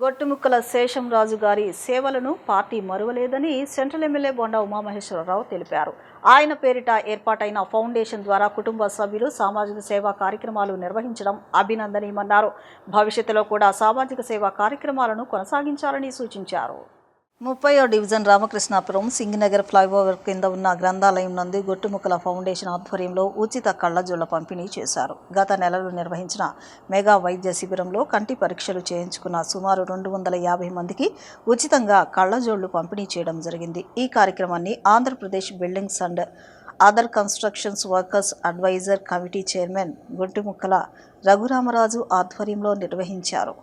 గొట్టుముక్కల శేషంరాజు గారి సేవలను పార్టీ మరువలేదని సెంట్రల్ ఎమ్మెల్యే బొండా ఉమామహేశ్వరరావు తెలిపారు. ఆయన పేరిట ఏర్పాటైన ఫౌండేషన్ ద్వారా కుటుంబ సభ్యులు సామాజిక సేవా కార్యక్రమాలు నిర్వహించడం అభినందనీయమన్నారు. భవిష్యత్తులో కూడా సామాజిక సేవా కార్యక్రమాలను కొనసాగించాలని సూచించారు. 30వ డివిజన్ రామకృష్ణాపురం సింగినగర్ ఫ్లైఓవర్ కింద ఉన్న గ్రంథాలయం నందు గొట్టుముక్కల ఫౌండేషన్ ఆధ్వర్యంలో ఉచిత కళ్లజోళ్ల పంపిణీ చేశారు. గత నెలలో నిర్వహించిన మెగా వైద్య శిబిరంలో కంటి పరీక్షలు చేయించుకున్న సుమారు 250 మందికి ఉచితంగా కళ్లజోళ్లు పంపిణీ చేయడం జరిగింది. ఈ కార్యక్రమాన్ని Andhra Pradesh buildings and other constructions workers adviser committee chairman Gottumukkala Raghuramaraju ఆధ్వర్యంలో నిర్వహించారు.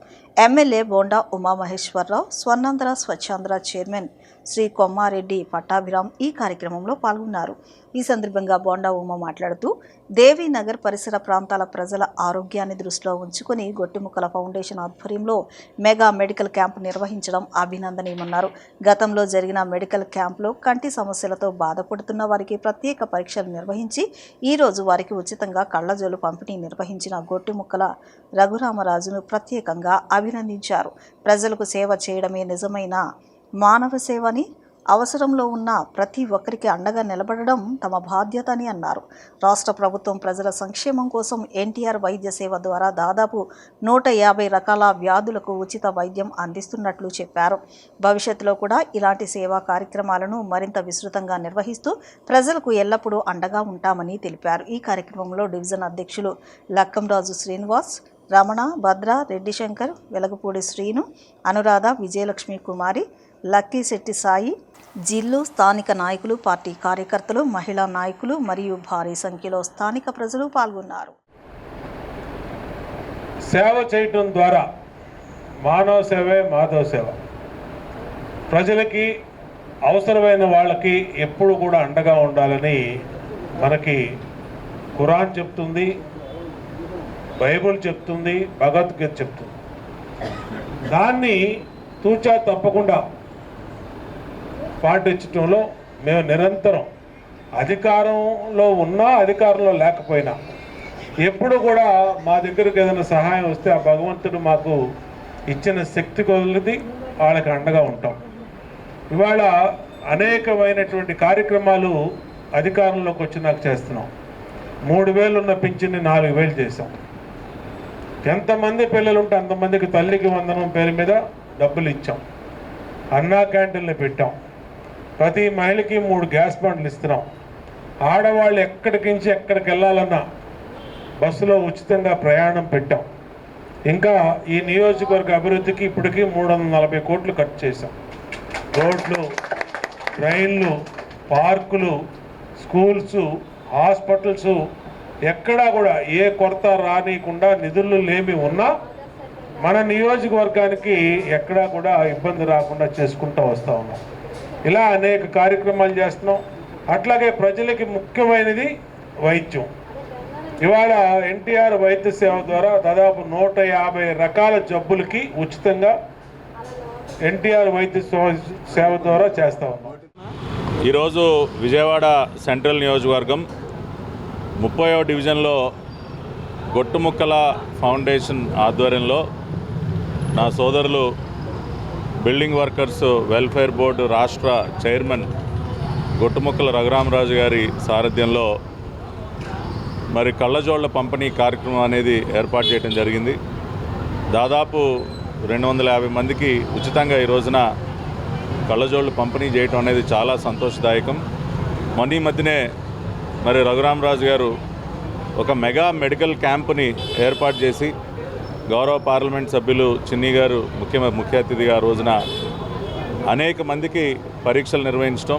ఎమ్మెల్యే బొండా ఉమామహేశ్వరరావు, స్వర్ణాంధ్ర స్వచ్ఛాంధ్ర చైర్మన్ శ్రీ కొమ్మారెడ్డి పట్టాభిరామ్ ఈ కార్యక్రమంలో పాల్గొన్నారు. ఈ సందర్భంగా బొండా ఉమా మాట్లాడుతూ దేవీనగర్ పరిసర ప్రాంతాల ప్రజల ఆరోగ్యాన్ని దృష్టిలో ఉంచుకొని గొట్టుముక్కల ఫౌండేషన్ ఆధ్వర్యంలో మెగా మెడికల్ క్యాంప్ నిర్వహించడం అభినందనీయమన్నారు. గతంలో జరిగిన మెడికల్ క్యాంప్లో కంటి సమస్యలతో బాధపడుతున్న వారికి ప్రత్యేక పరీక్షలు నిర్వహించి ఈరోజు వారికి ఉచితంగా కళ్లజోలు పంపిణీ నిర్వహించిన గొట్టుముక్కల రఘురామరాజును ప్రత్యేకంగా అభినందించారు. ప్రజలకు సేవ చేయడమే నిజమైన మానవ సేవని, అవసరంలో ఉన్న ప్రతి ఒక్కరికి అండగా నిలబడడం తమ బాధ్యత అని అన్నారు. రాష్ట్ర ప్రభుత్వం ప్రజల సంక్షేమం కోసం ఎన్టీఆర్ వైద్య సేవ ద్వారా దాదాపు 150 రకాల వ్యాధులకు ఉచిత వైద్యం అందిస్తున్నట్లు చెప్పారు. భవిష్యత్తులో కూడా ఇలాంటి సేవా కార్యక్రమాలను మరింత విస్తృతంగా నిర్వహిస్తూ ప్రజలకు ఎల్లప్పుడూ అండగా ఉంటామని తెలిపారు. ఈ కార్యక్రమంలో డివిజన్ అధ్యక్షులు లక్కంరాజు శ్రీనివాస్, రమణ, భద్ర, రెడ్డి శంకర్, వెలగపూడి శ్రీను, అనురాధ, విజయలక్ష్మి కుమారి, లక్కీశెట్టి సాయి, జిల్లు స్థానిక నాయకులు, పార్టీ కార్యకర్తలు, మహిళా నాయకులు మరియు భారీ సంఖ్యలో స్థానిక ప్రజలు పాల్గొన్నారు. సేవ చేయటం ద్వారా మానవ సేవే మాధవ సేవ. ప్రజలకి అవసరమైన వాళ్ళకి ఎప్పుడు కూడా అండగా ఉండాలని మనకి ఖురాన్ చెప్తుంది, బైబుల్ చెప్తుంది, భగవద్గీత చెప్తుంది. దాన్ని తూచా తప్పకుండా పాటించడంలో మేము నిరంతరం అధికారంలో ఉన్నా అధికారంలో లేకపోయినా ఎప్పుడు కూడా మా దగ్గరకు ఏదైనా సహాయం వస్తే ఆ భగవంతుడు మాకు ఇచ్చిన శక్తి కొలది వాళ్ళకి అండగా ఉంటాం. ఇవాళ అనేకమైనటువంటి కార్యక్రమాలు అధికారంలోకి వచ్చి నాకు చేస్తున్నాం. 3000 ఉన్న పింఛన్ని 4000 చేశాం. ఎంతమంది పిల్లలు ఉంటే అంతమందికి తల్లికి వందనం పేరు మీద డబ్బులు ఇచ్చాం. అన్నా క్యాంటీన్లు పెట్టాం. ప్రతి మహిళకి 3 గ్యాస్ బండ్లు ఇస్తున్నాం. ఆడవాళ్ళు ఎక్కడికించి ఎక్కడికి వెళ్ళాలన్నా బస్సులో ఉచితంగా ప్రయాణం పెట్టాం. ఇంకా ఈ నియోజకవర్గ అభివృద్ధికి ఇప్పటికీ 340 కోట్లు ఖర్చు చేశాం. రోడ్లు, ట్రైన్లు, పార్కులు, స్కూల్స్, హాస్పిటల్స్ ఎక్కడా కూడా ఏ కొరత రానియకుండా నిధులు లేమి ఉన్నా మన నియోజకవర్గానికి ఎక్కడా కూడా ఇబ్బంది రాకుండా చేసుకుంటూ వస్తూ ఉన్నాం. ఇలా అనేక కార్యక్రమాలు చేస్తున్నాం. అట్లాగే ప్రజలకి ముఖ్యమైనది వైద్యం. ఇవాళ ఎన్టీఆర్ వైద్య సేవ ద్వారా దాదాపు 150 రకాల జబ్బులకి ఉచితంగా ఎన్టీఆర్ వైద్య సేవ ద్వారా చేస్తూ ఉన్నాం. ఈరోజు విజయవాడ సెంట్రల్ నియోజకవర్గం 30వ డివిజన్లో గొట్టుముక్కల ఫౌండేషన్ ఆధ్వర్యంలో నా సోదరులు బిల్డింగ్ వర్కర్స్ వెల్ఫేర్ బోర్డు రాష్ట్ర చైర్మన్ గొట్టుముక్కల రఘురామరాజు గారి సారథ్యంలో మరి కళ్ళజోళ్ల పంపిణీ కార్యక్రమం అనేది ఏర్పాటు చేయడం జరిగింది. దాదాపు 250 మందికి ఉచితంగా ఈ రోజున కళ్ళజోళ్ళు పంపిణీ చేయటం అనేది చాలా సంతోషదాయకం. మొన్న ఈ మధ్యనే మరి రఘురామరాజు గారు ఒక మెగా మెడికల్ క్యాంపుని ఏర్పాటు చేసి గౌరవ పార్లమెంట్ సభ్యులు చిన్ని గారు ముఖ్య అతిథిగా రోజున అనేక మందికి పరీక్షలు నిర్వహించడం,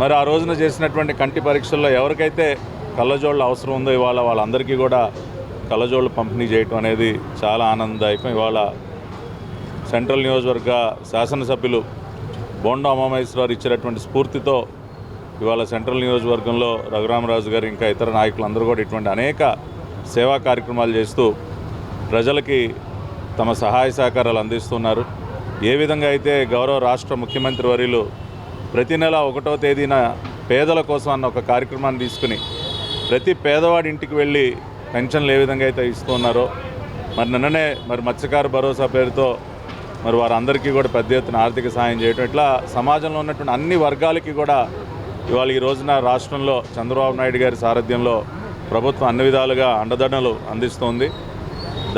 మరి ఆ రోజున చేసినటువంటి కంటి పరీక్షల్లో ఎవరికైతే కళ్ళజోళ్ళు అవసరం ఉందో ఇవాళ వాళ్ళందరికీ కూడా కళ్ళజోళ్ళు పంపిణీ చేయటం అనేది చాలా ఆనందదాయకం. ఇవాళ సెంట్రల్ నియోజకవర్గ శాసనసభ్యులు బొండా ఉమామహేశ్వరరావు ఇచ్చినటువంటి స్ఫూర్తితో ఇవాళ సెంట్రల్ నియోజకవర్గంలో రఘురామరాజు గారు ఇంకా ఇతర నాయకులందరూ కూడా ఇటువంటి అనేక సేవా కార్యక్రమాలు చేస్తూ ప్రజలకి తమ సహాయ సహకారాలు అందిస్తున్నారు. ఏ విధంగా అయితే గౌరవ రాష్ట్ర ముఖ్యమంత్రి వర్యులు ప్రతి నెల 1వ తేదీన పేదల కోసం అన్న ఒక కార్యక్రమాన్ని తీసుకుని ప్రతి పేదవాడి ఇంటికి వెళ్ళి పెన్షన్లు ఏ విధంగా అయితే ఇస్తున్నారో మరి నిన్ననే మత్స్యకార భరోసా పేరుతో మరి వారందరికీ కూడా పెద్ద ఎత్తున ఆర్థిక సహాయం చేయడం, ఇట్లా సమాజంలో ఉన్నటువంటి అన్ని వర్గాలకి కూడా ఇవాళ ఈ రోజున రాష్ట్రంలో చంద్రబాబు నాయుడు గారి సారథ్యంలో ప్రభుత్వం అన్ని విధాలుగా అండదండలు అందిస్తోంది.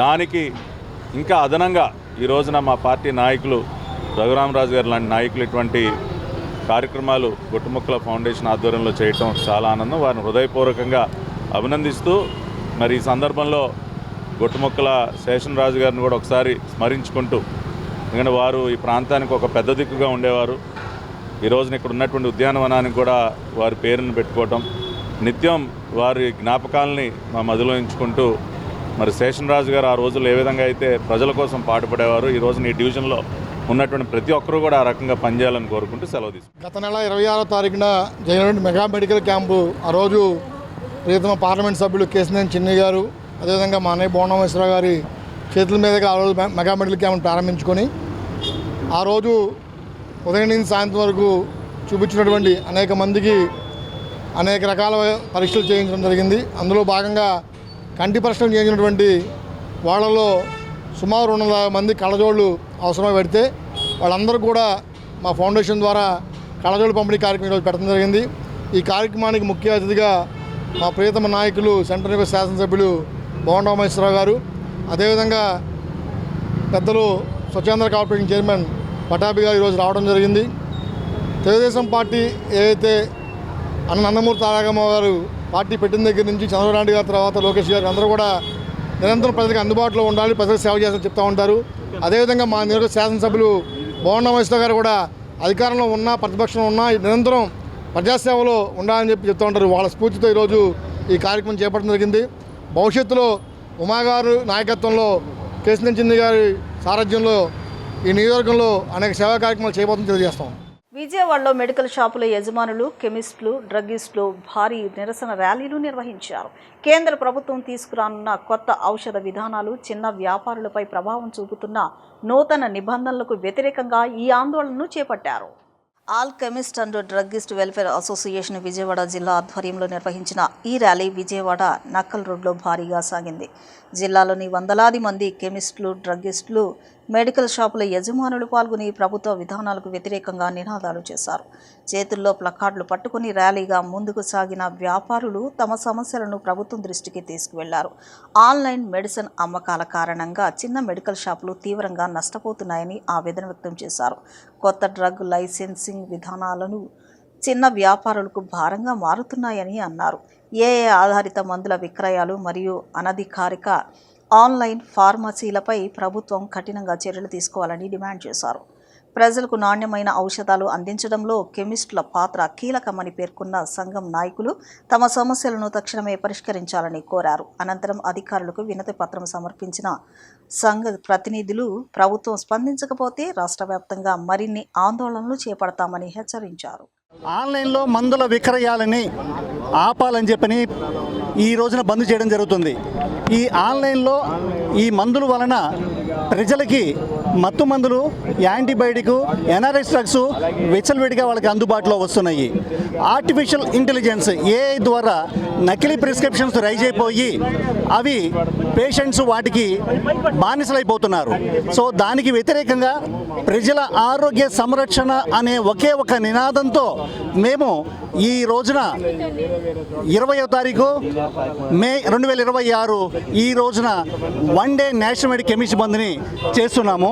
దానికి ఇంకా అదనంగా ఈ రోజున మా పార్టీ నాయకులు రఘురామరాజు గారు లాంటి నాయకులు ఇటువంటి కార్యక్రమాలు గొట్టుముక్కల ఫౌండేషన్ ఆధ్వర్యంలో చేయటం చాలా ఆనందం. వారిని హృదయపూర్వకంగా అభినందిస్తూ మరి ఈ సందర్భంలో గొట్టుముక్కల శేషన్ రాజు గారిని కూడా ఒకసారి స్మరించుకుంటూ, ఎందుకంటే వారు ఈ ప్రాంతానికి ఒక పెద్ద దిక్కుగా ఉండేవారు. ఈ రోజున ఇక్కడ ఉన్నటువంటి ఉద్యానవనానికి కూడా వారి పేరును పెట్టుకోవటం, నిత్యం వారి జ్ఞాపకాలని మా మదిలో ఉంచుకుంటూ మరి శేషన్ రాజు గారు ఆ రోజుల్లో ఏ విధంగా అయితే ప్రజల కోసం పాటుపడేవారు, ఈ రోజున ఈ డివిజన్లో ఉన్నటువంటి ప్రతి ఒక్కరూ కూడా ఆ రకంగా పనిచేయాలని కోరుకుంటూ సెలవు తీసుకుంటారు. గత నెల 26వ తారీఖున జరిగినటువంటి మెగా మెడికల్ క్యాంపు ఆ రోజు ప్రియతమ పార్లమెంట్ సభ్యులు కేశినేని చిన్ని గారు, అదేవిధంగా మా అన్నయ్య బోండమేశ్వరరావు గారి చేతుల మీదుగా ఆ రోజు మెగా మెడికల్ క్యాంప్ను ప్రారంభించుకొని ఆ రోజు ఉదయం నుంచి సాయంత్రం వరకు చూపించినటువంటి అనేక మందికి అనేక రకాల పరీక్షలు చేయించడం జరిగింది. అందులో భాగంగా కంటి పరీక్షలు చేయించినటువంటి వాళ్ళలో సుమారు 200 మంది కళ్ళజోళ్ళు అవసరమై పెడితే వాళ్ళందరూ కూడా మా ఫౌండేషన్ ద్వారా కళ్ళజోళ్ళు పంపిణీ కార్యక్రమం ఈరోజు పెట్టడం జరిగింది. ఈ కార్యక్రమానికి ముఖ్య అతిథిగా మా ప్రియతమ నాయకులు సెంట్రల్ నియోజక శాసనసభ్యులు బోండమేశ్వరరావు గారు, అదేవిధంగా పెద్దలు స్వచ్ఛంద్ర కార్పొరేషన్ చైర్మన్ పటాభి గారు ఈరోజు రావడం జరిగింది. తెలుగుదేశం పార్టీ ఏదైతే నందమూరి తారకరామారావు గారు పార్టీ పెట్టిన దగ్గర నుంచి చంద్రబాబు నాయుడు గారి తర్వాత లోకేష్ గారు అందరూ కూడా నిరంతరం ప్రజలకు అందుబాటులో ఉండాలి, ప్రజలకు సేవ చేయాలని చెప్తూ ఉంటారు. అదేవిధంగా మా నియోజక శాసనసభ్యులు బోండమేశ్వరరావు గారు కూడా అధికారంలో ఉన్నా ప్రతిపక్షంలో ఉన్నా నిరంతరం ప్రజాసేవలో ఉండాలని చెప్తూ ఉంటారు. వాళ్ళ స్ఫూర్తితో ఈరోజు ఈ కార్యక్రమం చేపట్టడం జరిగింది. భవిష్యత్తులో ఉమా గారు నాయకత్వంలో కేశినేని చిన్ని గారి సారథ్యంలో ఈ నియోజకవర్గంలో అనేక సేవా కార్యక్రమాలు చేయబోతుందని తెలియజేస్తాం. విజయవాడలో మెడికల్ షాపుల యజమానులు, కెమిస్టులు, డ్రగ్గిస్టులు భారీ నిరసన ర్యాలీలు నిర్వహించారు. కేంద్ర ప్రభుత్వం తీసుకురానున్న కొత్త ఔషధ విధానాలు చిన్న వ్యాపారులపై ప్రభావం చూపుతున్న నూతన నిబంధనలకు వ్యతిరేకంగా ఈ ఆందోళనను చేపట్టారు. All chemist and druggist welfare association Vijayawada జిల్లా ఆధ్వర్యంలో నిర్వహించిన ఈ ర్యాలీ విజయవాడ నక్కల్ రోడ్లో భారీగా సాగింది. జిల్లాలోని వందలాది మంది కెమిస్టులు, డ్రగ్గిస్టులు, మెడికల్ షాపుల యజమానులు పాల్గొని ప్రభుత్వ విధానాలకు వ్యతిరేకంగా నినాదాలు చేశారు. చేతుల్లో ప్లకార్డులు పట్టుకుని ర్యాలీగా ముందుకు సాగిన వ్యాపారులు తమ సమస్యలను ప్రభుత్వం దృష్టికి తీసుకువెళ్లారు. ఆన్లైన్ మెడిసిన్ అమ్మకాల కారణంగా చిన్న మెడికల్ షాపులు తీవ్రంగా నష్టపోతున్నాయని ఆవేదన వ్యక్తం చేశారు. కొత్త డ్రగ్ లైసెన్సింగ్ విధానాలను చిన్న వ్యాపారులకు భారంగా మారుతున్నాయని అన్నారు. ఏఏ ఆధారిత మందుల విక్రయాలు మరియు అనధికారిక ఆన్లైన్ ఫార్మసీలపై ప్రభుత్వం కఠినంగా చర్యలు తీసుకోవాలని డిమాండ్ చేశారు. ప్రజలకు నాణ్యమైన ఔషధాలు అందించడంలో కెమిస్టుల పాత్ర కీలకమని పేర్కొన్న సంఘం నాయకులు తమ సమస్యలను తక్షణమే పరిష్కరించాలని కోరారు. అనంతరం అధికారులకు వినతి పత్రం సమర్పించిన సంఘ ప్రతినిధులు ప్రభుత్వం స్పందించకపోతే రాష్ట్ర వ్యాప్తంగా మరిన్ని ఆందోళనలు చేపడతామని హెచ్చరించారు. ఆన్లైన్లో మందుల విక్రయాలని ఆపాలని చెప్పని ఈ రోజున బంద్ చేయడం జరుగుతుంది. ఈ ఆన్లైన్లో ఈ మందుల వలన ప్రజలకి మత్తు మందులు, యాంటీబయాటిక్, ఎన్ఆర్ఎస్ డ్రగ్స్ విచ్చలవిడిగా వాళ్ళకి అందుబాటులో వస్తున్నాయి. ఆర్టిఫిషియల్ ఇంటెలిజెన్స్ ఏఐ ద్వారా నకిలీ ప్రిస్క్రిప్షన్స్ రైజ్ అయిపోయి అవి పేషెంట్స్ వాటికి బానిసలైపోతున్నారు. సో దానికి వ్యతిరేకంగా ప్రజల ఆరోగ్య సంరక్షణ అనే ఒకే ఒక నినాదంతో మేము ఈ రోజున 20వ తారీఖు మే 2026 ఈ రోజున one day national wide chemist బంద్ని చేస్తున్నాము.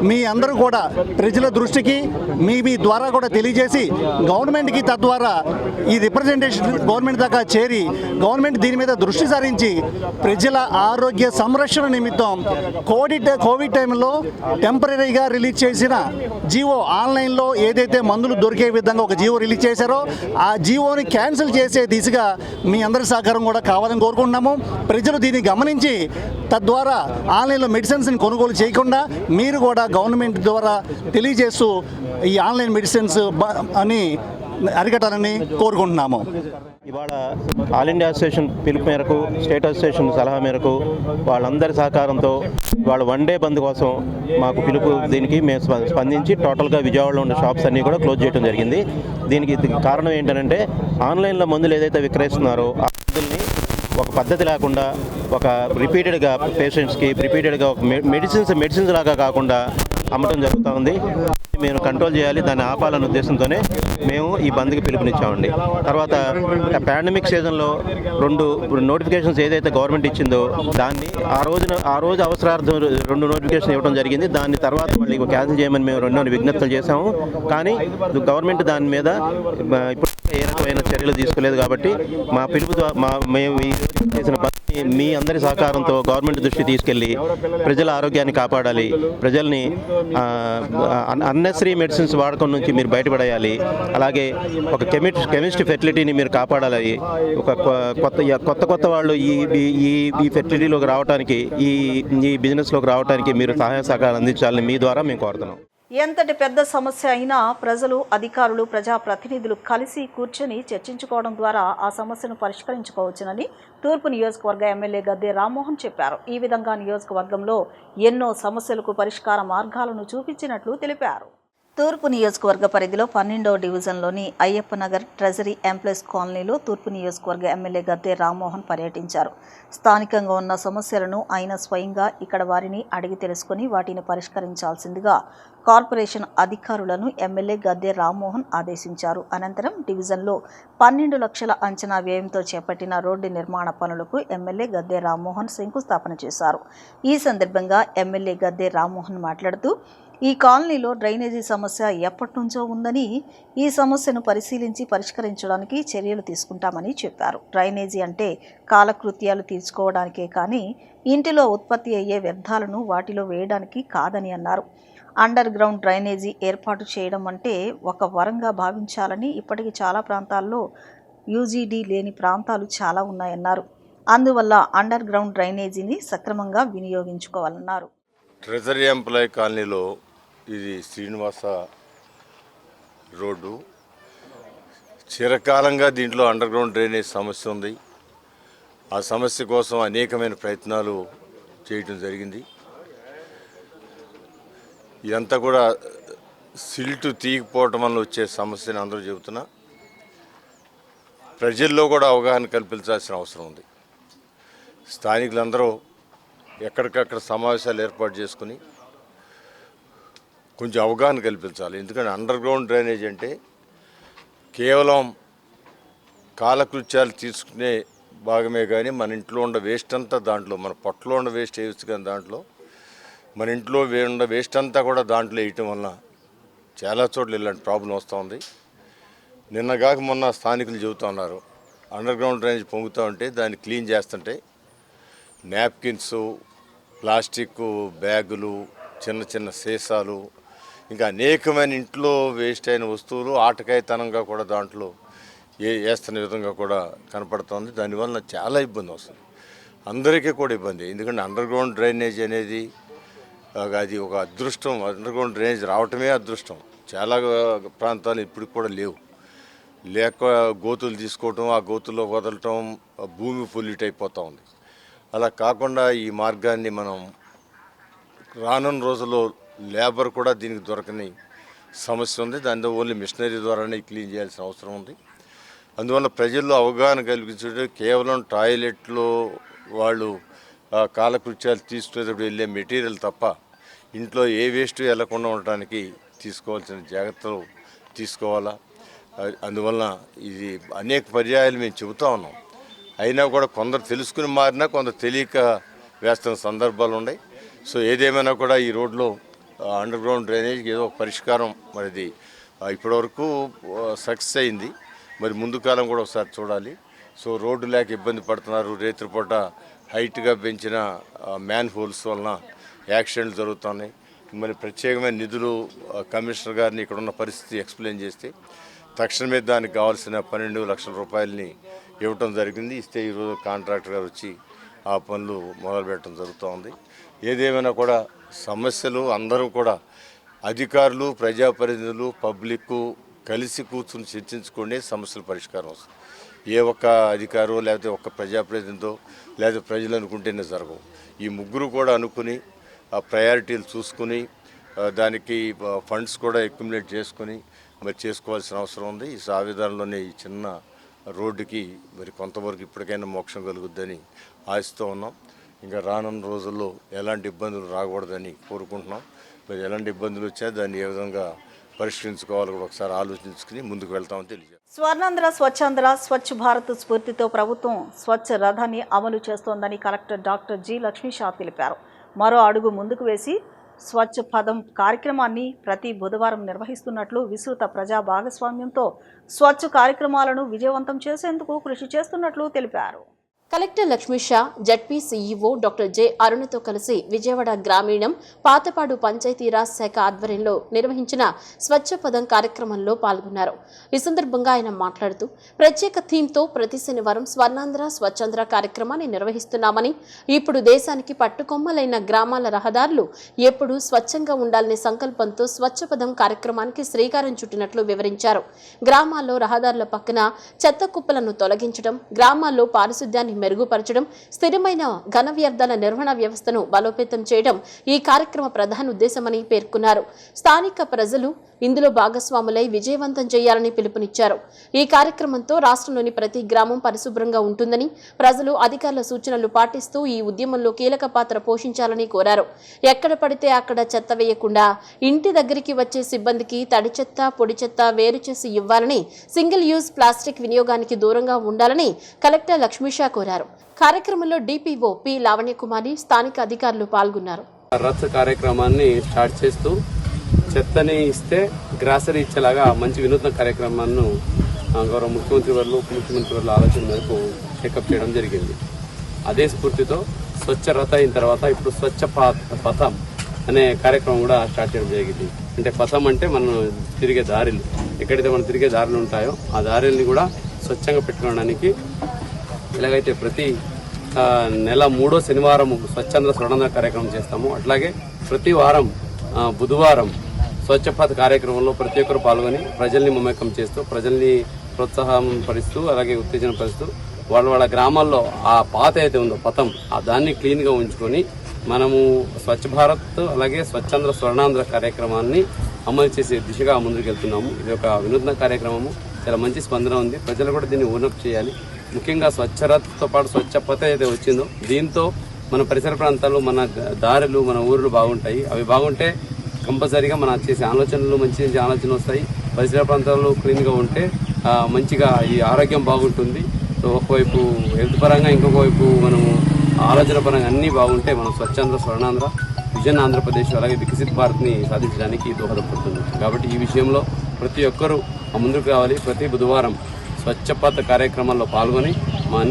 మీ అందరూ కూడా ప్రజల దృష్టికి మీ ద్వారా కూడా తెలియజేసి గవర్నమెంట్కి తద్వారా ఈ రిప్రజెంటేషన్ గవర్నమెంట్ దాకా చేరి గవర్నమెంట్ దీని మీద దృష్టి సారించి ప్రజల ఆరోగ్య సంరక్షణ నిమిత్తం కోవిడ్ టైంలో టెంపరీగా రిలీజ్ చేసిన జీవో, ఆన్లైన్లో ఏదైతే మందులు దొరికే విధంగా ఒక జీవో రిలీజ్ చేశారో ఆ జీవోని క్యాన్సిల్ చేసే దిశగా మీ అందరి సహకారం కూడా కావాలని కోరుకుంటున్నాము. ప్రజలు దీన్ని గమనించి తద్వారా ఆన్లైన్లో మెడిసిన్స్ని కొనుగోలు చేయకుండా మీరు కూడా గవర్నమెంట్ ద్వారా తెలియజేస్తూ ఈ ఆన్లైన్ మెడిసిన్స్ అని అరికట్టాలని కోరుకుంటున్నాము. ఇవాళ ఆల్ ఇండియా అసోసియేషన్ పిలుపు మేరకు, స్టేట్ అసోసియేషన్ సలహా మేరకు వాళ్ళందరి సహకారంతో వాళ్ళ వన్ డే బంద్ కోసం మాకు పిలుపు దీనికి మేము స్పందించి టోటల్గా విజయవాడలో ఉన్న షాప్స్ అన్నీ కూడా క్లోజ్ చేయడం జరిగింది. దీనికి కారణం ఏంటంటే ఆన్లైన్లో మందులు ఏదైతే విక్రయిస్తున్నారో ఆ మందుల్ని ఒక పద్ధతి లేకుండా ఒక రిపీటెడ్గా పేషెంట్స్కి రిపీటెడ్గా ఒక మెడిసిన్స్ లాగా కాకుండా అమ్మటం జరుగుతూ ఉంది. మేము కంట్రోల్ చేయాలి, దాన్ని ఆపాలనే ఉద్దేశంతోనే మేము ఈ బంద్కి పిలుపునిచ్చామండి. తర్వాత పాండమిక్ సీజన్లో రెండు నోటిఫికేషన్స్ ఏదైతే గవర్నమెంట్ ఇచ్చిందో దాన్ని ఆ రోజు అవసరార్థం 2 నోటిఫికేషన్ ఇవ్వడం జరిగింది. దాని తర్వాత మళ్ళీ క్యాన్సిల్ చేయమని మేము 2 విజ్ఞప్తులు చేశాము. కానీ గవర్నమెంట్ దాని మీద ఇప్పుడు ఏ రకమైన చర్యలు తీసుకోలేదు. కాబట్టి మా పిలుపు మేము చేసిన బంద్ని మీ అందరి సహకారంతో గవర్నమెంట్ దృష్టి తీసుకెళ్ళి ప్రజల ఆరోగ్యాన్ని కాపాడాలి, ప్రజల్ని అన్నెసరీ మెడిసిన్స్ వాడకం నుంచి మీరు బయటపడేయాలి, అలాగే ఒక కెమిస్ట్రీ ఫెర్టిలిటీని మీరు కాపాడాలి. ఒక కొత్త వాళ్ళు ఈ ఫెర్టిలిటీలోకి రావడానికి, ఈ బిజినెస్లోకి రావడానికి మీరు సహాయ సహకారాలు అందించాలని మీ ద్వారా మేము కోరుతున్నాం. ఎంతటి పెద్ద సమస్య అయినా ప్రజలు, అధికారులు, ప్రజాప్రతినిధులు కలిసి కూర్చొని చర్చించుకోవడం ద్వారా ఆ సమస్యను పరిష్కరించుకోవచ్చునని తూర్పు నియోజకవర్గ ఎమ్మెల్యే గద్దె రామ్మోహన్ చెప్పారు. ఈ విధంగా నియోజకవర్గంలో ఎన్నో సమస్యలకు పరిష్కార మార్గాలను చూపించినట్లు తెలిపారు. తూర్పు నియోజకవర్గ పరిధిలో 12వ డివిజన్లోని అయ్యప్ప నగర్ ట్రెజరీ ఎంప్లాయీస్ కాలనీలో తూర్పు నియోజకవర్గ ఎమ్మెల్యే గద్దె రామ్మోహన్ పర్యటించారు. స్థానికంగా ఉన్న సమస్యలను ఆయన స్వయంగా ఇక్కడ వారిని అడిగి తెలుసుకుని వాటిని పరిష్కరించాల్సిందిగా కార్పొరేషన్ అధికారులను ఎమ్మెల్యే గద్దె రామ్మోహన్ ఆదేశించారు. అనంతరం డివిజన్లో 12 లక్షల అంచనా వ్యయంతో చేపట్టిన రోడ్డు నిర్మాణ పనులకు ఎమ్మెల్యే గద్దె రామ్మోహన్ శంకుస్థాపన చేశారు. ఈ సందర్భంగా ఎమ్మెల్యే గద్దె రామ్మోహన్ మాట్లాడుతూ, ఈ కాలనీలో డ్రైనేజీ సమస్య ఎప్పటి నుంచో ఉందని, ఈ సమస్యను పరిశీలించి పరిష్కరించడానికి చర్యలు తీసుకుంటామని చెప్పారు. డ్రైనేజీ అంటే కాలకృత్యాలు తీర్చుకోవడానికే కానీ ఇంటిలో ఉత్పత్తి అయ్యే వ్యర్థాలను వాటిలో వేయడానికి కాదని అన్నారు. అండర్ గ్రౌండ్ డ్రైనేజీ ఏర్పాటు చేయడం అంటే ఒక వరంగా భావించాలని, ఇప్పటికీ చాలా ప్రాంతాల్లో యూజీడీ లేని ప్రాంతాలు చాలా ఉన్నాయన్నారు. అందువల్ల అండర్ గ్రౌండ్ డ్రైనేజీని సక్రమంగా వినియోగించుకోవాలన్నారు. ట్రెజరీ ఎంప్లాయీ కాలనీలో ఇది శ్రీనివాస రోడ్డు. చిరకాలంగా దీంట్లో అండర్ గ్రౌండ్ డ్రైనేజ్ సమస్య ఉంది. ఆ సమస్య కోసం అనేకమైన ప్రయత్నాలు చేయటం జరిగింది. ఇదంతా కూడా సిల్టు తీయకపోవటం వల్ల వచ్చే సమస్యని అందరూ చెబుతున్నా, ప్రజల్లో కూడా అవగాహన కల్పించాల్సిన అవసరం ఉంది. స్థానికులందరూ ఎక్కడికక్కడ సమావేశాలు ఏర్పాటు చేసుకుని కొంచెం అవగాహన కల్పించాలి. ఎందుకంటే అండర్ గ్రౌండ్ డ్రైనేజ్ అంటే కేవలం కాలకృత్యాలు తీసుకునే భాగమే కానీ మన ఇంట్లో ఉన్న వేస్ట్ అంతా దాంట్లో, మన పొట్టలో ఉన్న వేస్ట్ వేయచ్చు కానీ దాంట్లో మన ఇంట్లో ఉన్న వేస్ట్ అంతా కూడా దాంట్లో వేయటం వల్ల చాలా చోట్ల ఇలాంటి ప్రాబ్లం వస్తూ ఉంది. నిన్నగాక మొన్న స్థానికులు చెబుతూ ఉన్నారు, అండర్ గ్రౌండ్ డ్రైనేజ్ పొంగుతూ ఉంటే దాన్ని క్లీన్ చేస్తుంటే నాప్కిన్స్, ప్లాస్టిక్ బ్యాగులు, చిన్న చిన్న సీసాలు, ఇంకా అనేకమైన ఇంట్లో వేస్ట్ అయిన వస్తువులు ఆటకాయతనంగా కూడా దాంట్లో వేస్తున్న విధంగా కూడా కనపడుతుంది. దానివల్ల చాలా ఇబ్బంది వస్తుంది, అందరికీ కూడా ఇబ్బంది. ఎందుకంటే అండర్ గ్రౌండ్ డ్రైనేజ్ అనేది అది ఒక అదృష్టం. అండర్ గ్రౌండ్ డ్రైనేజ్ రావటమే అదృష్టం. చాలా ప్రాంతాలు ఇప్పటికి కూడా లేవు. లేక గోతులు తీసుకోవటం, ఆ గోతుల్లో వదలటం, భూమి పొల్యూట్ అయిపోతూ ఉంది. అలా కాకుండా ఈ మార్గాన్ని మనం రానున్న రోజుల్లో లేబర్ కూడా దీనికి దొరకని సమస్య ఉంది. దానితో ఓన్లీ మిషనరీ ద్వారానే క్లీన్ చేయాల్సిన అవసరం ఉంది. అందువల్ల ప్రజల్లో అవగాహన కల్పించే కేవలం టాయిలెట్లో వాళ్ళు కాలకృత్యాలు తీసుకునేటప్పుడు వెళ్ళే మెటీరియల్ తప్ప ఇంట్లో ఏ వేస్ట్ వెళ్లకుండా ఉండటానికి తీసుకోవాల్సిన జాగ్రత్తలు తీసుకోవాలా. అందువలన ఇది అనేక పర్యాయాలు మేము చెబుతూ ఉన్నాం. అయినా కూడా కొందరు తెలుసుకుని మారినా కొందరు తెలియక వేస్తున్న సందర్భాలు ఉన్నాయి. సో ఏదేమైనా కూడా ఈ రోడ్లో అండర్ గ్రౌండ్ డ్రైనేజ్కి ఏదో ఒక పరిష్కారం మరిది ఇప్పటివరకు సక్సెస్ అయింది. మరి ముందు కాలం కూడా ఒకసారి చూడాలి. సో రోడ్డు లేక ఇబ్బంది పడుతున్నారు. రేత్రిపూట హైట్గా పెంచిన మ్యాన్ హోల్స్ వలన యాక్సిడెంట్లు జరుగుతున్నాయి. మరి ప్రత్యేకమైన నిధులు కమిషనర్ గారిని ఇక్కడ ఉన్న పరిస్థితి ఎక్స్ప్లెయిన్ చేస్తే తక్షణమే దానికి కావాల్సిన 12 లక్షల రూపాయలని ఇవ్వటం జరిగింది. ఇస్తే ఈరోజు కాంట్రాక్టర్ గారు వచ్చి ఆ పనులు మొదలుపెట్టడం జరుగుతూ ఉంది. ఏదేమైనా కూడా సమస్యలు అందరూ కూడా అధికారులు, ప్రజాప్రతినిధులు, పబ్లిక్ కలిసి కూర్చుని చర్చించుకునే సమస్యల పరిష్కారం వస్తుంది. ఏ ఒక్క అధికారో లేకపోతే ఒక్క ప్రజాప్రతినిధో లేకపోతే ప్రజలు అనుకుంటేనే జరగవు. ఈ ముగ్గురు కూడా అనుకుని ఆ ప్రయారిటీలు చూసుకుని దానికి ఫండ్స్ కూడా అక్యుములేట్ చేసుకుని మరి చేసుకోవాల్సిన అవసరం ఉంది. ఈ సావిధానంలోనే ఈ చిన్న రోడ్డుకి మరి కొంతవరకు ఇప్పటికైనా మోక్షం కలుగుద్దని ఆశిస్తూ ఉన్నాం. ఇంకా రానున్న రోజుల్లో ఎలాంటి ఇబ్బందులు రాకూడదని కోరుకుంటున్నాం. మరి ఎలాంటి ఇబ్బందులు వచ్చినా దాన్ని ఏ విధంగా పరిష్కరించుకోవాలో కూడా ఒకసారి ఆలోచించుకుని ముందుకు వెళ్తామని తెలియజేస్తాం. స్వర్ణాంధ్ర స్వచ్ఛాంధ్ర స్వచ్ఛ భారత్ స్ఫూర్తితో ప్రభుత్వం స్వచ్ఛ రథాన్ని అమలు చేస్తోందని కలెక్టర్ డాక్టర్ జి లక్ష్మీషా తెలిపారు. మరో అడుగు ముందుకు వేసి స్వచ్ఛ పదం కార్యక్రమాన్ని ప్రతి బుధవారం నిర్వహిస్తున్నట్లు, విస్తృత ప్రజా భాగస్వామ్యంతో స్వచ్ఛ కార్యక్రమాలను విజయవంతం చేసేందుకు కృషి చేస్తున్నట్లు తెలిపారు. Collector Lakshmisha ZP CEO doctor J అరుణతో కలిసి విజయవాడ గ్రామీణం పాతపాడు పంచాయతీరాజ్ శాఖ ఆధ్వర్యంలో నిర్వహించిన స్వచ్ఛ పదం కార్యక్రమంలో పాల్గొన్నారు. ఈ సందర్భంగా ఆయన మాట్లాడుతూ ప్రత్యేక థీమ్తో ప్రతి శనివారం స్వర్ణాంధ్ర స్వచ్ఛాంధ్ర కార్యక్రమాన్ని నిర్వహిస్తున్నామని, ఇప్పుడు దేశానికి పట్టుకొమ్మలైన గ్రామాల రహదారులు ఎప్పుడూ స్వచ్ఛంగా ఉండాలనే సంకల్పంతో స్వచ్ఛ పదం కార్యక్రమానికి శ్రీకారం చుట్టినట్లు వివరించారు. గ్రామాల్లో రహదారుల పక్కన చెత్త కుప్పలను తొలగించడం, గ్రామాల్లో పారిశుద్ధ్యాన్ని మెరుగుపరచడం, స్థిరమైన ఘన వ్యర్థాల నిర్వహణ వ్యవస్థను బలోపేతం చేయడం ఈ కార్యక్రమ ప్రధాన ఉద్దేశమని పేర్కొన్నారు. స్థానిక ప్రజలు ఇందులో భాగస్వాములై విజయవంతం చేయాలని పిలుపునిచ్చారు. ఈ కార్యక్రమంతో రాష్ట్రంలోని ప్రతి గ్రామం పరిశుభ్రంగా ఉంటుందని, ప్రజలు అధికారుల సూచనలు పాటిస్తూ ఈ ఉద్యమంలో కీలక పాత్ర పోషించాలని కోరారు. ఎక్కడ పడితే అక్కడ చెత్త వేయకుండా ఇంటి దగ్గరికి వచ్చే సిబ్బందికి తడి చెత్త, పొడి చెత్త వేరు చేసి ఇవ్వాలని, సింగిల్ యూజ్ ప్లాస్టిక్ వినియోగానికి దూరంగా ఉండాలని కలెక్టర్ లక్ష్మీషా కోరారు. కార్యక్రమంలో డిపిఓ పి లావణ్యకుమారి, స్థానిక అధికారులు పాల్గొన్నారు. రథ కార్యక్రమాన్ని స్టార్ట్ చేస్తూ చెత్తని ఇస్తే గ్రాసరీ ఇచ్చేలాగా మంచి వినూత్న కార్యక్రమాన్ని గౌరవ ముఖ్యమంత్రి వారు, ఉప ముఖ్యమంత్రి వారి ఆలోచన మేరకు టేకప్ చేయడం జరిగింది. అదే స్ఫూర్తితో స్వచ్ఛ రథ అయిన తర్వాత ఇప్పుడు స్వచ్ఛ పథం అనే కార్యక్రమం కూడా స్టార్ట్ చేయడం జరిగింది. అంటే పథం అంటే మనం తిరిగే దారిలు, ఎక్కడైతే మనం తిరిగే దారులు ఉంటాయో ఆ దారిని కూడా స్వచ్ఛంగా పెట్టుకోవడానికి ఎలాగైతే ప్రతి నెల 3వ శనివారం స్వచ్ఛంద స్వర్ణాంధ్ర కార్యక్రమం చేస్తాము, అట్లాగే ప్రతి వారం బుధవారం స్వచ్ఛ పథ కార్యక్రమంలో ప్రతి ఒక్కరు పాల్గొని ప్రజల్ని మమేకం చేస్తూ, ప్రజల్ని ప్రోత్సాహం పరుస్తూ, అలాగే ఉత్తేజన పరుస్తూ వాళ్ళ గ్రామాల్లో ఆ పాత అయితే ఉందో పథం దాన్ని క్లీన్గా ఉంచుకొని మనము స్వచ్ఛ భారత్ అలాగే స్వచ్ఛాంధ్ర స్వర్ణాంధ్ర కార్యక్రమాన్ని అమలు చేసే దిశగా ముందుకు వెళ్తున్నాము. ఇది ఒక వినూత్న కార్యక్రమము, చాలా మంచి స్పందన ఉంది. ప్రజలు కూడా దీన్ని ఓనప్ చేయాలి. ముఖ్యంగా స్వచ్ఛరథతో పాటు స్వచ్ఛ పథ ఏదైతే వచ్చిందో దీంతో మన పరిసర ప్రాంతాల్లో మన దారులు, మన ఊర్లు బాగుంటాయి. అవి బాగుంటే కంపల్సరీగా మన చేసే ఆలోచనలు మంచి మంచి ఆలోచనలు వస్తాయి. పరిసర ప్రాంతాల్లో క్లీన్గా ఉంటే మంచిగా ఈ ఆరోగ్యం బాగుంటుంది. సో ఒకవైపు హెల్త్ పరంగా, ఇంకొక వైపు మనము ఆలోచన పరంగా అన్నీ బాగుంటే మనం స్వచ్ఛాంధ్ర స్వర్ణాంధ్ర విజన్ ఆంధ్రప్రదేశ్ అలాగే వికసిత్ భారత్ని సాధించడానికి దోహదపడుతుంది. కాబట్టి ఈ విషయంలో ప్రతి ఒక్కరూ ముందుకు రావాలి. ప్రతి బుధవారం స్వచ్ఛ పథ కార్యక్రమాల్లో పాల్గొని మన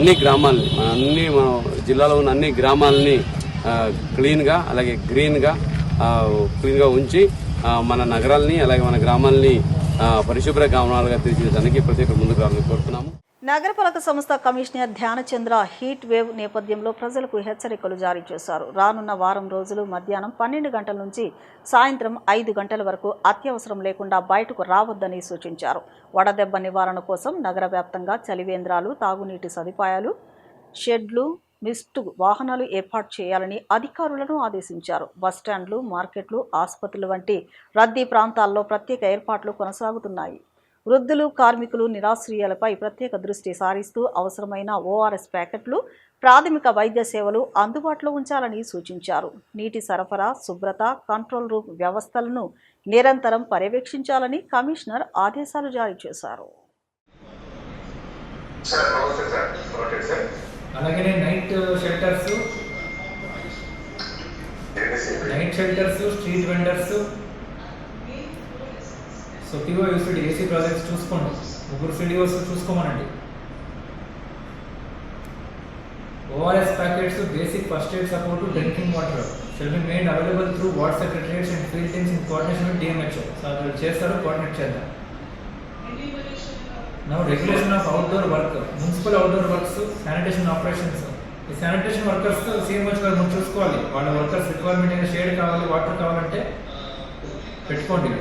జిల్లాలో ఉన్న అన్ని గ్రామాలని క్లీన్గా అలాగే క్లీన్గా ఉంచి మన నగరాలని అలాగే మన గ్రామాలని పరిశుభ్ర గ్రామాలుగా తీర్చిదిద్దడానికి ప్రతి ఒక్కరు ముందుకు రావాలని కోరుతున్నాము. నగరపాలక సంస్థ కమిషనర్ ధ్యానచంద్ర హీట్ వేవ్ నేపథ్యంలో ప్రజలకు హెచ్చరికలు జారీ చేశారు. రానున్న వారం రోజులు మధ్యాహ్నం 12 గంటల నుంచి సాయంత్రం 5 గంటల వరకు అత్యవసరం లేకుండా బయటకు రావద్దని సూచించారు. వడదెబ్బ నివారణ కోసం నగర వ్యాప్తంగా చలివేంద్రాలు, తాగునీటి సదుపాయాలు, షెడ్లు, మిస్టు వాహనాలు ఏర్పాటు చేయాలని అధికారులను ఆదేశించారు. బస్టాండ్లు, మార్కెట్లు, ఆసుపత్రులు వంటి రద్దీ ప్రాంతాల్లో ప్రత్యేక ఏర్పాట్లు కొనసాగుతున్నాయి. వృద్ధులు, కార్మికులు, నిరాశ్రయాలపై ప్రత్యేక దృష్టి సారిస్తూ అవసరమైన ఓఆర్ఎస్ ప్యాకెట్లు, ప్రాథమిక వైద్య సేవలు అందుబాటులో ఉంచాలని సూచించారు. నీటి సరఫరా, శుభ్రత, కంట్రోల్ రూమ్ వ్యవస్థలను నిరంతరం పర్యవేక్షించాలని కమిషనర్ ఆదేశాలు జారీ చేశారు. అలాగే night shelters, street vendors, so TO UCT AC projects చూసుకోండి. 3 సిడిఓస్ చూసుకోమనండి. ORS packets, basic first aid support, drinking water shall be made available through ward secretariats and field teams in coordination with DMHO. So అది చేస్తారు, coordinate చేద్దాం. Now regulation of outdoor work, municipal outdoor works, sanitation operations. ఈ sanitation workers CMH గారు మనం చూసుకోవాలి. వాళ్ళ workers requirement అయినా shade కావాలి, వాటర్ కావాలంటే పెట్టుకోండి.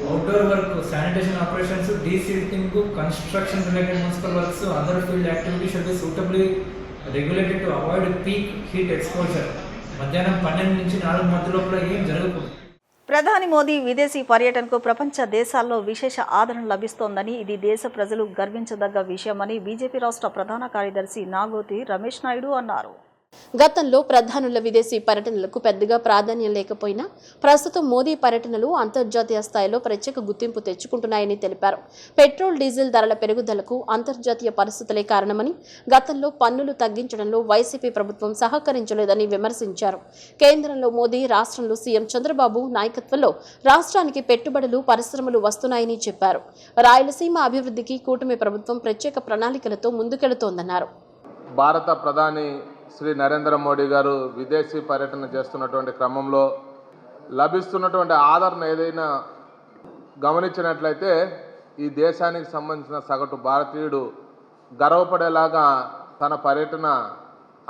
Outdoor work, sanitation operations, desilting, construction related municipal works, other field activity should be suitably regulated to avoid peak heat exposure. మధ్యాహ్నం 12 నుంచి 4 మధ్య లోపల ఏం జరగకూడదు. ప్రధాని మోదీ విదేశీ పర్యటనకు ప్రపంచ దేశాల్లో విశేష ఆదరణ లభిస్తోందని, ఇది దేశ ప్రజలు గర్వించదగ్గ విషయమని బీజేపీ రాష్ట్ర ప్రధాన కార్యదర్శి నాగోతి రమేష్ నాయుడు అన్నారు. గతంలో ప్రధానుల విదేశీ పర్యటనలకు పెద్దగా ప్రాధాన్యం లేకపోయినా ప్రస్తుతం మోదీ పర్యటనలు అంతర్జాతీయ స్థాయిలో ప్రత్యేక గుర్తింపు తెచ్చుకుంటున్నాయని తెలిపారు. పెట్రోల్, డీజిల్ ధరల పెరుగుదలకు అంతర్జాతీయ పరిస్థితులే కారణమని, గతంలో పన్నులు తగ్గించడంలో వైసీపీ ప్రభుత్వం సహకరించలేదని విమర్శించారు. కేంద్రంలో మోదీ, రాష్ట్రంలో సీఎం చంద్రబాబు నాయకత్వంలో రాష్ట్రానికి పెట్టుబడులు, పరిశ్రమలు వస్తున్నాయని చెప్పారు. రాయలసీమ అభివృద్ధికి కూటమి ప్రభుత్వం ప్రత్యేక ప్రణాళికలతో ముందుకెళుతోందన్నారు. భారత ప్రధాని శ్రీ నరేంద్ర మోడీ గారు విదేశీ పర్యటన చేస్తున్నటువంటి క్రమంలో లభిస్తున్నటువంటి ఆదరణ ఏదైనా గమనించినట్లయితే ఈ దేశానికి సంబంధించిన సగటు భారతీయుడు గర్వపడేలాగా తన పర్యటన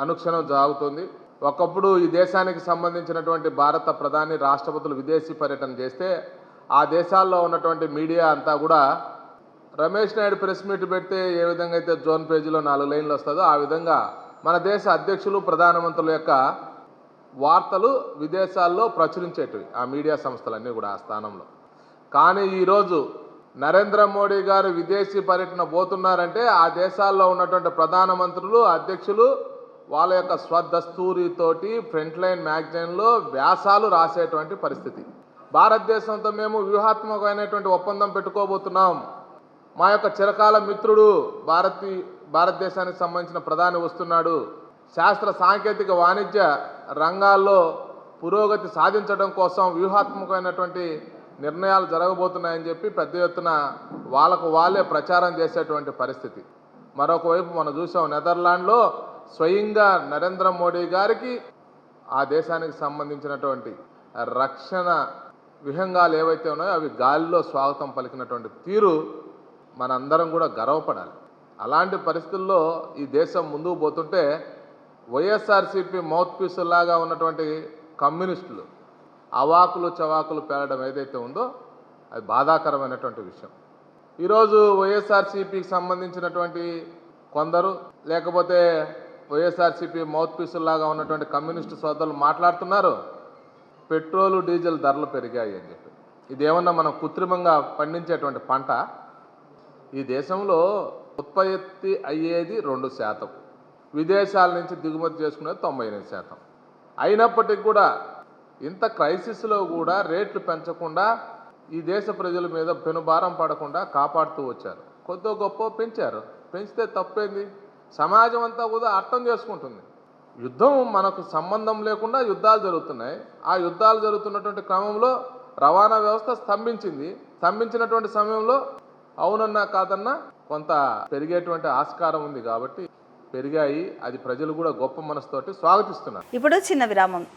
అనుక్షణం సాగుతుంది. ఒకప్పుడు ఈ దేశానికి సంబంధించినటువంటి భారత ప్రధాని, రాష్ట్రపతులు విదేశీ పర్యటన చేస్తే ఆ దేశాల్లో ఉన్నటువంటి మీడియా అంతా కూడా రమేష్ నాయుడు ప్రెస్ మీట్ పెడితే ఏ విధంగా అయితే జోన్ పేజీలో 4 లైన్లు వస్తుందో ఆ విధంగా మన దేశ అధ్యక్షులు, ప్రధానమంత్రుల యొక్క వార్తలు విదేశాల్లో ప్రచురించేటివి ఆ మీడియా సంస్థలన్నీ కూడా ఆ స్థానంలో. కానీ ఈరోజు నరేంద్ర మోడీ గారు విదేశీ పర్యటన పోతున్నారంటే ఆ దేశాల్లో ఉన్నటువంటి ప్రధానమంత్రులు, అధ్యక్షులు వాళ్ళ యొక్క స్వదస్తూరితోటి ఫ్రంట్ లైన్ మ్యాగజైన్లో వ్యాసాలు రాసేటువంటి పరిస్థితి. భారతదేశంతో మేము వ్యూహాత్మకమైనటువంటి ఒప్పందం పెట్టుకోబోతున్నాం, మా యొక్క చిరకాల మిత్రుడు భారతదేశానికి సంబంధించిన ప్రధాని వస్తున్నాడు, శాస్త్ర సాంకేతిక వాణిజ్య రంగాల్లో పురోగతి సాధించడం కోసం వ్యూహాత్మకమైనటువంటి నిర్ణయాలు జరగబోతున్నాయని చెప్పి పెద్ద ఎత్తున వాళ్ళే ప్రచారం చేసేటువంటి పరిస్థితి. మరొక వైపు మనం చూసాం, నెదర్లాండ్లో స్వయంగా నరేంద్ర మోడీ గారికి ఆ దేశానికి సంబంధించినటువంటి రక్షణ విహంగాలు ఏవైతే ఉన్నాయో అవి గాలిలో స్వాగతం పలికినటువంటి తీరు మనందరం కూడా గర్వపడాలి. అలాంటి పరిస్థితుల్లో ఈ దేశం ముందుకు పోతుంటే వైఎస్ఆర్సీపీ మౌత్ పీసులాగా ఉన్నటువంటి కమ్యూనిస్టులు అవాకులు చవాకులు పేలడం ఏదైతే ఉందో అది బాధాకరమైనటువంటి విషయం. ఈరోజు వైఎస్ఆర్సీపీకి సంబంధించినటువంటి కొందరు, లేకపోతే వైఎస్ఆర్సీపీ మౌత్ పీసులాగా ఉన్నటువంటి కమ్యూనిస్టు సోదరులు మాట్లాడుతున్నారు పెట్రోలు, డీజిల్ ధరలు పెరిగాయి అని చెప్పి. ఇదేమన్నా మనం కృత్రిమంగా పండించేటువంటి పంట? ఈ దేశంలో ఉత్పత్తి అయ్యేది 2%, విదేశాల నుంచి దిగుమతి చేసుకునేది 98%. అయినప్పటికీ కూడా ఇంత క్రైసిస్లో కూడా రేట్లు పెంచకుండా ఈ దేశ ప్రజల మీద పెనుభారం పడకుండా కాపాడుతూ వచ్చారు. కొద్ది గొప్ప పెంచారు, పెంచితే తప్పేంది? సమాజం అంతా కూడా అర్థం చేసుకుంటుంది. యుద్ధం మనకు సంబంధం లేకుండా యుద్ధాలు జరుగుతున్నాయి. ఆ యుద్ధాలు జరుగుతున్నటువంటి క్రమంలో రవాణా వ్యవస్థ స్తంభించినటువంటి సమయంలో అవునన్నా కాదన్నా కొంత పెరిగేటువంటి ఆస్కారం ఉంది కాబట్టి పెరిగాయి. అది ప్రజలు కూడా గొప్ప మనసుతోటి స్వాగతిస్తున్నారు. ఇప్పుడు చిన్న విరామం.